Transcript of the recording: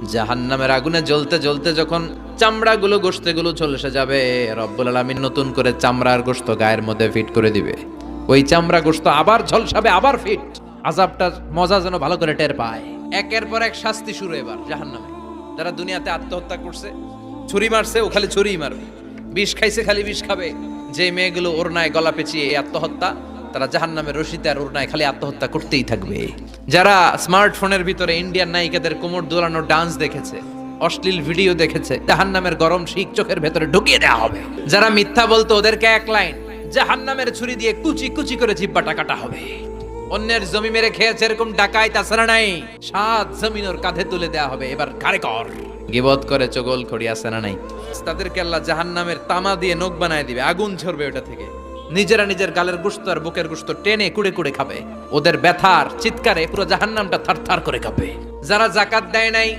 জাহান্নামের আগুনে জ্বলতে জ্বলতে যখন চামড়াগুলো গোশতগুলো ঝলসে যাবে, রব্বুল আলামিন নতুন করে চামড়ার গোশত গায়ের মধ্যে ফিট করে দিবে। ওই চামড়া গোশত আবার ঝলসাবে, আবার ফিট। আযাবটার মজা যেন ভালো করে টের পায়। একের পর এক শাস্তি শুরু এবার জাহান্নামে। যারা দুনিয়াতে আত্মহত্যা করছে, ছুরি মারছে, ও খালি ছুরিই মারবে। বিষ খাইছে, খালি বিষ খাবে। যে মেয়েগুলো ওড়নায় গলা পেঁচিয়ে এই আত্মহত্যা, তারা জাহান্নামের রশিতে আর ওড়নায় খালি আত্মহত্যা করতেই থাকবে। যারা স্মার্টফোনের ভিতরে ইন্ডিয়ান নায়িকাদের কোমর দোলানো ডান্স দেখেছে, অশ্লীল ভিডিও দেখেছে, জাহান্নামের গরম শিক চোখের ভেতরে ঢুকিয়ে দেওয়া হবে। যারা মিথ্যা বলতো, ওদেরকে এক লাইন জাহান্নামের ছুরি দিয়ে কুচি কুচি করে জিহ্বাটা কাটা হবে। অন্যের জমি মেরে খেয়েছে এরকম ডাকাই তাছাড়া নাই, 7 জমিন ওর কাঁধে তুলে দেওয়া হবে। এবার কারে কর গিবত করে চগল খড়ি আছে না নাই, তাদেরকে আল্লাহ জাহান্নামের তামা দিয়ে নখ বানায় দিবে, আগুন ঝরবে ওটা থেকে। নিজেরা নিজের গালের গোশত আর বুকের গোশত টেনে কুড়ে কুড়ে খাবে। ওদের ব্যথার চিৎকারে পুরো জাহান্নামটা থারথার করে কাঁপবে। যারা যাকাত দেয় নাই,